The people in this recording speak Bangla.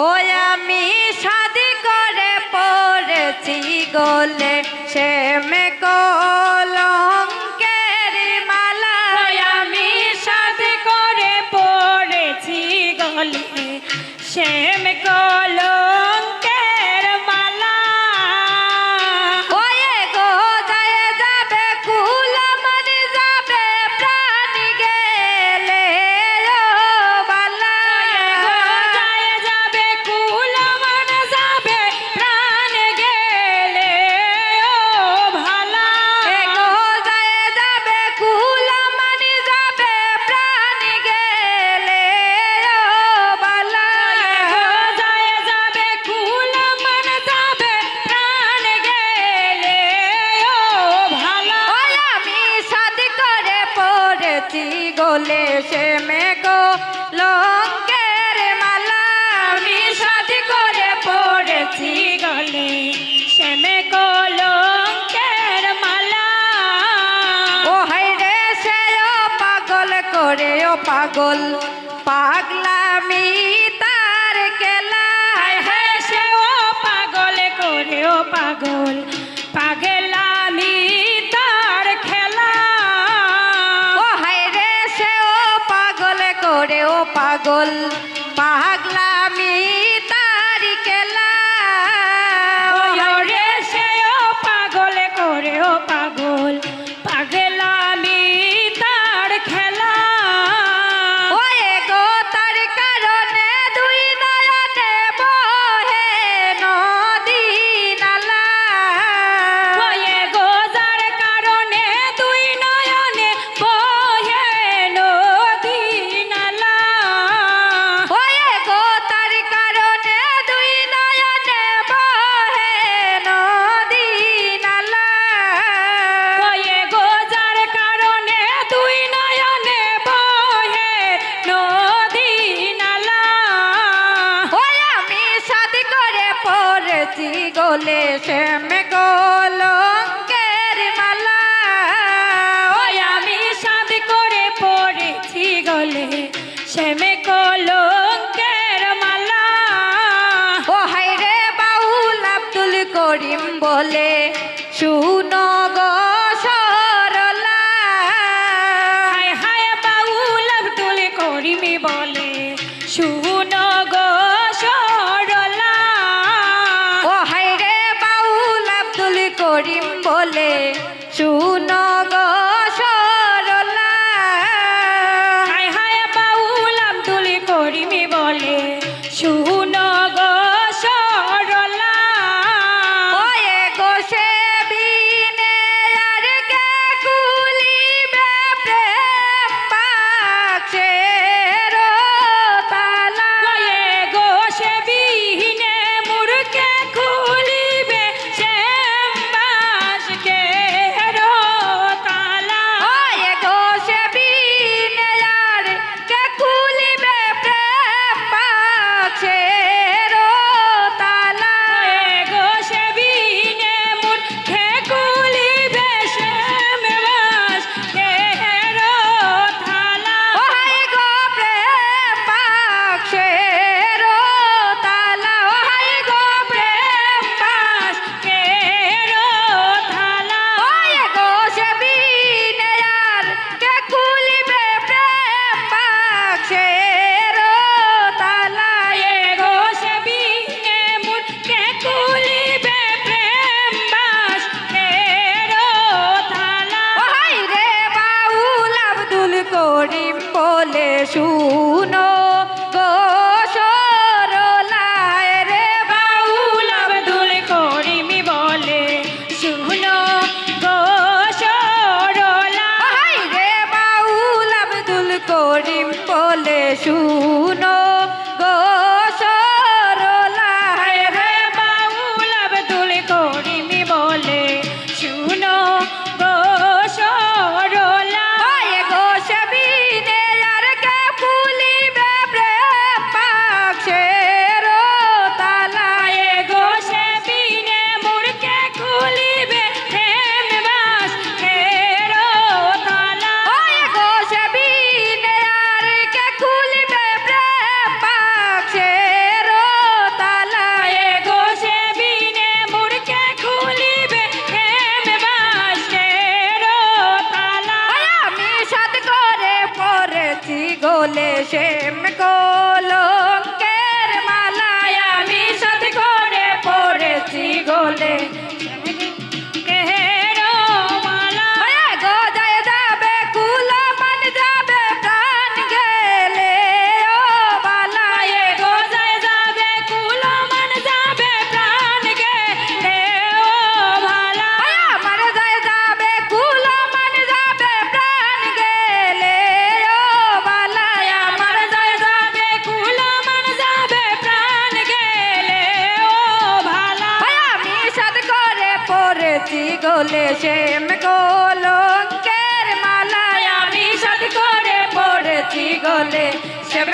ওই আমি শাদি করে পড়েছি গলে সে মে কলঙ্কের মালা। ওই আমি শাদি করে পড়েছি গলে শ্যাম কলঙ্কের মালা। ওই গো যায় যাবে কুল মনি যাবে প্রাণ গেলে ও বালা। যায় যাবে কুল মন যাবে প্রাণ গেলে ও ভালা। গো যায় যাবে কুল মনি যাবে প্রাণ গেলে ও বালা। যায় যাবে কুল মন যাবে প্রাণ গেলে ও ভালা। ওই আমি শাদি করে পড়েছি গলে সে মে কলঙ্কের মালা। আমি শাদি করে পড়েছি গলে শ্যাম কলঙ্কের মালা। ও হায় রে সে ও পাগল করে ও পাগল পাগলামি তার কেলা। হায় হায় সে ও পাগল করে ও পাগল পাগলামি তার খেলা। ও হায় রে সে ও পাগল করে ও পাগল পাগলামি তার কেলা। ওরে সে ও পাগল করে ও পাগল পাগলামি তার খেলা। ওই গো তার কারণে দুই নয়নে বহে নদী নালা। ওয়ে গোজার কারণে দুই নয়নে বহে নদী নালা। ওই গো তার কারণে দুই নয়নে বহে নদী নালা। ওয়ে গোজার কারণে দুই নয়নে বহে নদী নালা। ওই আমি শাদি করে পড়েছি গলে সে মে কলঙ্কের মালা। ওই আমি শাদি করে পড়েছি গলে শ্যাম কলঙ্কের মালা। ও হায় রে বাউল আব্দুল করিম বলে শুনো গো সরলা। হায় হায় বাউল আব্দুল করিমি বলে শুনো গো সরলা। ও হায় রে বাউল আব্দুল করিম বলে শুনো গো সরলা। হায় হায় বাউল আব্দুল করিমি বলে শুনো গো সরলা। ওই গো সে বিনে আর কে কুলিবে প্রেম বাক্সের তালা। ওয়ে গোলে শ্যাম কলঙ্কের মালায় আমি সাদ করে পড়েছি গোলে শ্যাম